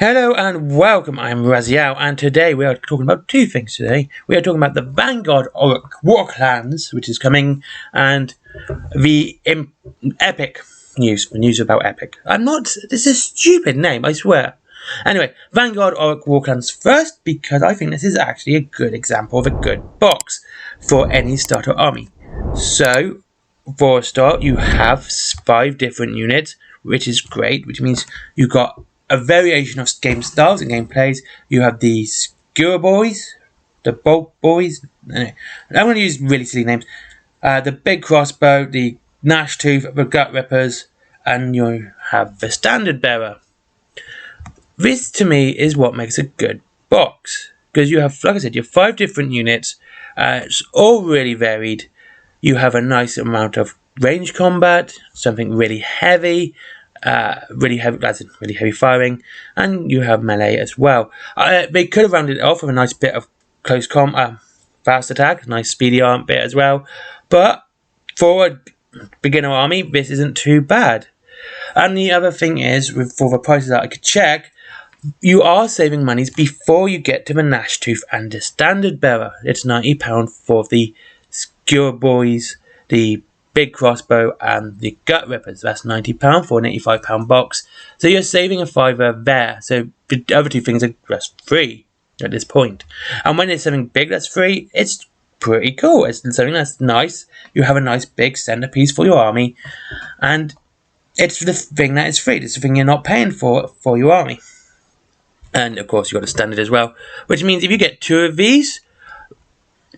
Hello and welcome, I'm Raziel, and today we are talking about two things today. We are talking about the Vanguard orruk warclans, which is coming, and the epic news about epic. This is a stupid name, I swear. Anyway, Vanguard orruk warclans first, because I think this is actually a good example of a good box for any starter army. So, for a start, you have 5 different units, which is great, which means you got a variation of game styles and gameplays. You have the skewer boys, the bolt boys. I'm going to use really silly names. The big crossbow, the gnash tooth, the gut rippers, and you have the standard bearer. This to me is what makes a good box, because you have, like I said, you have 5 different units. It's all really varied. You have a nice amount of range combat, something really heavy. Really heavy firing, and you have melee as well. They could have rounded it off with a nice bit of close fast attack, nice speedy arm bit as well. But for a beginner army, this isn't too bad. And the other thing is, for the prices that I could check, you are saving monies before you get to the gnash tooth and the standard bearer. It's £90 for the skewer boys, the big crossbow, and the gut rippers. That's £90 for an £85 box. So you're saving a £5 there. So the other two things are just free at this point. And when there's something big that's free, it's pretty cool. It's something that's nice. You have a nice big centerpiece for your army, and it's the thing that is free. It's the thing you're not paying for your army. And of course, you've got a standard as well, which means if you get 2 of these,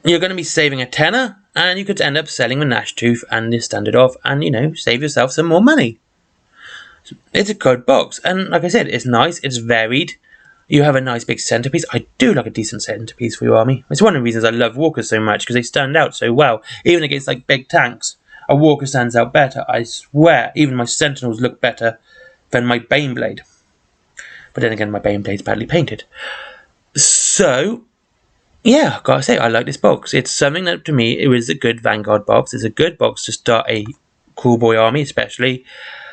you're going to be saving a tenner, and you could end up selling the gnash tooth and the standard off, and save yourself some more money. It's a good box, and like I said, it's nice, it's varied. You have a nice big centerpiece. I do like a decent centerpiece for your army. It's one of the reasons I love walkers so much, because they stand out so well, even against like big tanks. A walker stands out better, I swear. Even my sentinels look better than my Baneblade. But then again, my Baneblade's badly painted. So yeah, gotta say, I like this box. It's something that, to me, it was a good Vanguard box. It's a good box to start a cool boy army, especially.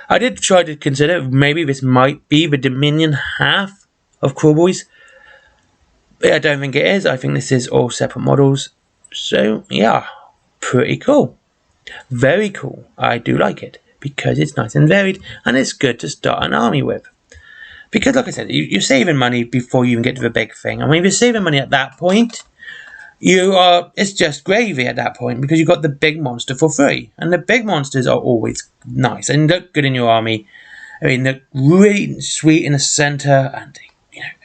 I did try to consider maybe this might be the Dominion half of Cool Boys, but I don't think it is. I think this is all separate models. So, yeah, pretty cool. Very cool. I do like it, because it's nice and varied, and it's good to start an army with. Because, like I said, you're saving money before you even get to the big thing. I mean, if you're saving money at that point, it's just gravy at that point, because you've got the big monster for free. And the big monsters are always nice and look good in your army. I mean, they're really sweet in the center, and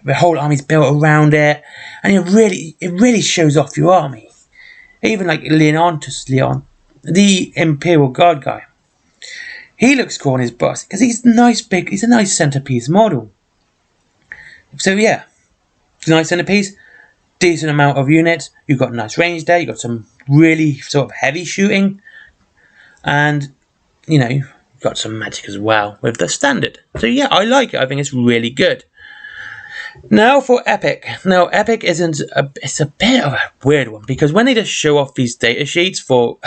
the whole army's built around it. And it really shows off your army. Even like Leon, the Imperial Guard guy. He looks cool on his bust, because he's a nice centerpiece model. So yeah, it's a nice centerpiece, decent amount of units, you've got a nice range there, you've got some really sort of heavy shooting, and you've got some magic as well with the standard. So yeah, I like it, I think it's really good. Now for Epic. Now Epic it's a bit of a weird one, because when they just show off these data sheets for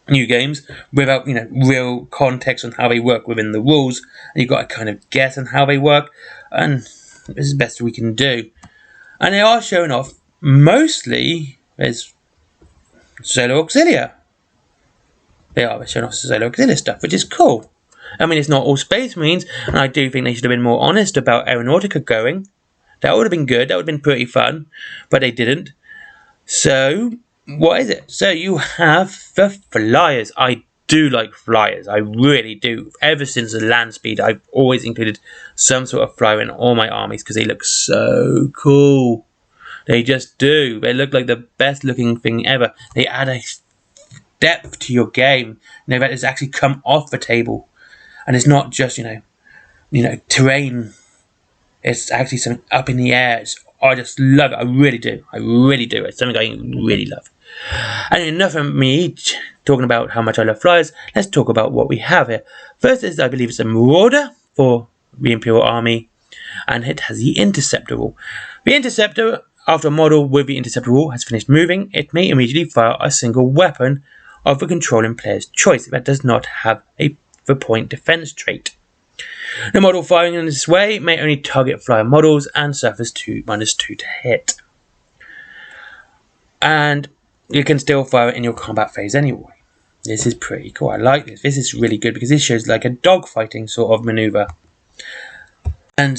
new games without real context on how they work within the rules, and you've got to kind of guess on how they work, and this is the best we can do. And they are showing off mostly as Solo Auxilia. They're showing off Solo Auxilia stuff, which is cool. I mean, it's not all Space Marines, and I do think they should have been more honest about Aeronautica going. That would have been good, that would have been pretty fun, but they didn't. So what is it? So you have the flyers. I do like flyers. I really do. Ever since the land speed, I've always included some sort of flyer in all my armies, because they look so cool. They just do. They look like the best looking thing ever. They add a depth to your game. That it's actually come off the table, and it's not just terrain. It's actually something up in the air. I just love it. I really do. I really do. It's something I really love. And enough of me talking about how much I love flyers. Let's talk about what we have here. First is, I believe, it's a Marauder for the Imperial Army, and it has the Interceptor rule. The Interceptor, after a model with the Interceptor rule has finished moving, it may immediately fire a single weapon of the controlling player's choice that does not have the point defense trait. The model firing in this way may only target flyer models and suffers -2 to hit. And you can still fire it in your combat phase anyway. This is pretty cool. I like this. This is really good because this shows like a dogfighting sort of maneuver. And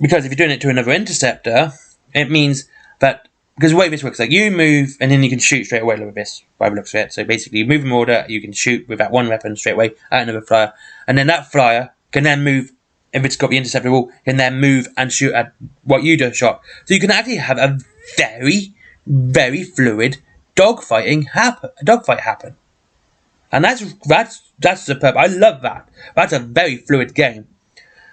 because if you're doing it to another interceptor, it means that, because the way this works, like you move and then you can shoot straight away with this, by the looks of it. So basically, you move in order, you can shoot with that one weapon straight away at another flyer, and then that flyer can then move, if it's got the interceptor rule, can then move and shoot at what you just shot. So you can actually have a very, very fluid dogfight happen. And that's superb. I love that. That's a very fluid game.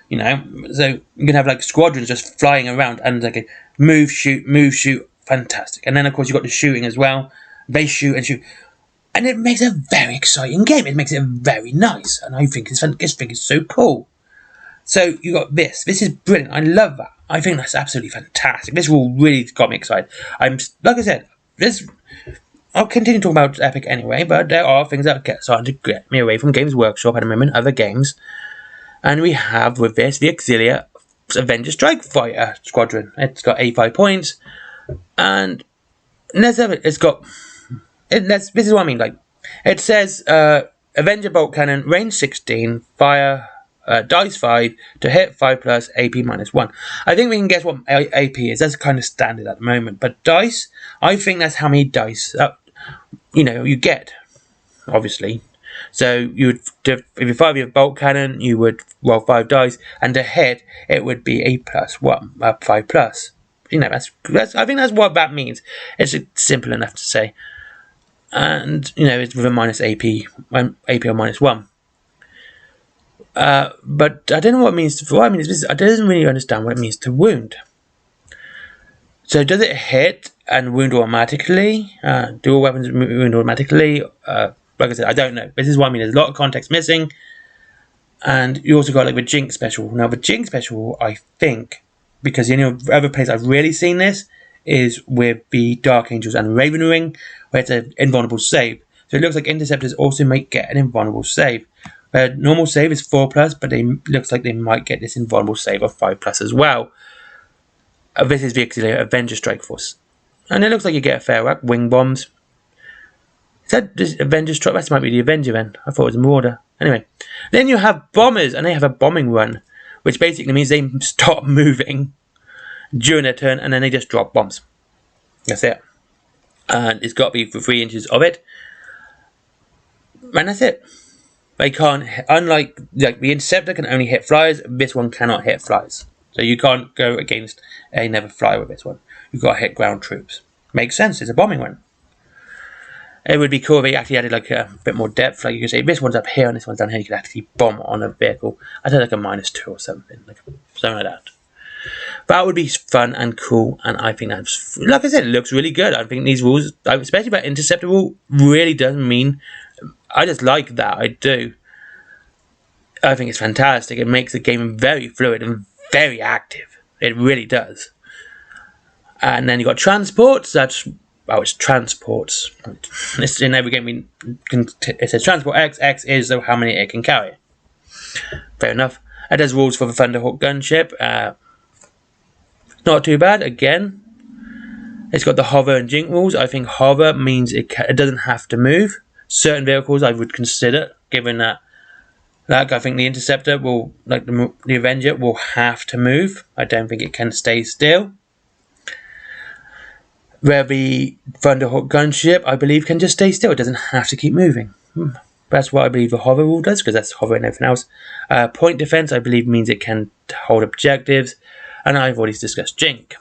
You know, so you can have like squadrons just flying around and like a move, shoot, fantastic. And then of course you've got the shooting as well. They shoot and shoot, and it makes a very exciting game. It makes it very nice, and I think it's so cool. So you got this. This is brilliant. I love that. I think that's absolutely fantastic. This rule really got me excited. Like I said, I'll continue talking about Epic anyway, but there are things that get starting to get me away from Games Workshop at the moment, other games. And we have with this the Auxilia Avenger Strike Fighter Squadron. It's got 85 points, and let's have it. This is what I mean. Like it says, Avenger Bolt Cannon, range 16, fire, dice 5 to hit 5+, AP -1. I think we can guess what AP is. That's kind of standard at the moment. But dice, I think that's how many dice you get, obviously. So you would, if you fire your bolt cannon, you would roll 5 dice, and to hit it would be a +1, 5+. You know, that's I think that's what that means. It's simple enough to say, and you know it's with a -AP, AP or -1. But I don't know what it means to. What I mean is, I don't really understand what it means to wound. So does it hit and wound automatically? Do all weapons wound automatically? Like I said, I don't know. This is what I mean. There's a lot of context missing. And you also got like the Jinx special. Now the Jinx special, I think, because the only other place I've really seen this is with the Dark Angels and Raven Ring, where it's an invulnerable save. So it looks like interceptors also might get an invulnerable save. Where normal save is 4+, but it looks like they might get this invulnerable save of 5+ as well. This is the Auxilia Avenger Strike Force. And it looks like you get a fair whack. Wing bombs. Is that this Avenger Strike? That might be the Avenger then. I thought it was a Marauder. Anyway. Then you have bombers, and they have a bombing run, which basically means they stop moving during their turn, and then they just drop bombs. That's it. And it's got to be for 3 inches of it. And that's it. They can't, unlike the Interceptor can only hit flyers, this one cannot hit flyers. So you can't go against another flyer with this one. You've got to hit ground troops. Makes sense, it's a bombing one. It would be cool if they actually added like a bit more depth. Like you could say, this one's up here and this one's down here. You could actually bomb on a vehicle. I'd say like a -2 or something. Like something like that. That would be fun and cool. And I think that's, like I said, it looks really good. I think these rules, especially that Interceptor rule, really does mean, I just like that. I do. I think it's fantastic. It makes the game very fluid and very active. It really does. And then you got transports. That's, well, it's transports. It's in every game. It says transport X. X is how many it can carry. Fair enough. It has rules for the Thunderhawk gunship. Not too bad. Again, it's got the hover and jink rules. I think hover means it doesn't have to move. Certain vehicles I would consider, given that, like I think the Interceptor will, like the Avenger, will have to move. I don't think it can stay still. Where the Thunderhawk gunship, I believe, can just stay still. It doesn't have to keep moving. That's what I believe the hover rule does, because that's hover and everything else. Point defense, I believe, means it can hold objectives. And I've already discussed Jink.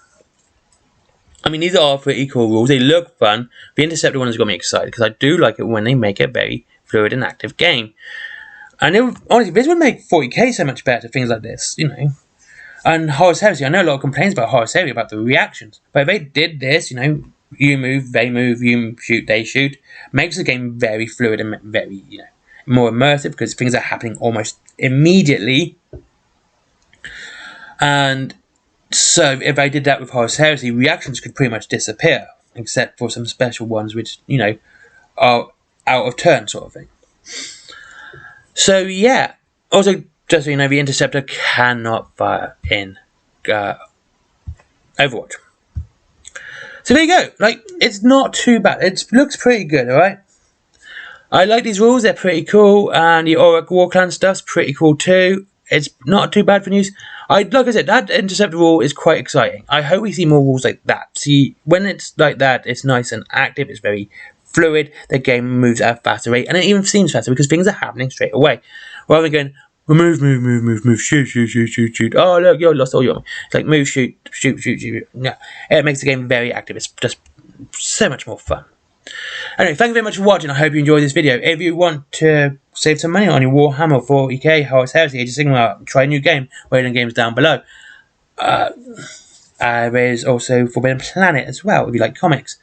I mean, these are pretty cool rules. They look fun. The Interceptor one has got me excited, because I do like it when they make a very fluid and active game. And honestly, this would make 40k so much better, things like this, you know. And Horus Heresy, I know a lot of complaints about Horus Heresy, about the reactions. But if they did this, you know, you move, they move, you shoot, they shoot, makes the game very fluid and very, you know, more immersive, because things are happening almost immediately. And so if I did that with Horus Heresy, reactions could pretty much disappear, except for some special ones which, you know, are out of turn sort of thing. So yeah, also just so you know, the Interceptor cannot fire in Overwatch. So there you go. Like, it's not too bad. It looks pretty good, alright? I like these rules. They're pretty cool. And the orruk warclan stuff's pretty cool too. It's not too bad for news. Like I said, that Interceptor rule is quite exciting. I hope we see more rules like that. See, when it's like that, it's nice and active. It's very fluid. The game moves at a faster rate. And it even seems faster because things are happening straight away. Rather than going, move, shoot. Oh, look, you lost all your... It's like move, shoot. No, it makes the game very active. It's just so much more fun. Anyway, thank you very much for watching. I hope you enjoyed this video. If you want to save some money on your Warhammer 40k, Horus, Heresy, Age of Sigmar, try a new game. Wayland games down below. There's also Forbidden Planet as well, if you like comics.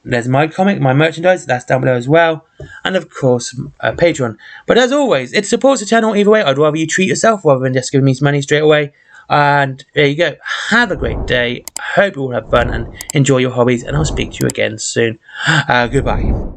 There's my comic, my merchandise, that's down below as well. And of course, Patreon. But as always, it supports the channel either way. I'd rather you treat yourself rather than just giving me some money straight away. And there you go. Have a great day. Hope you all have fun and enjoy your hobbies. And I'll speak to you again soon. Goodbye.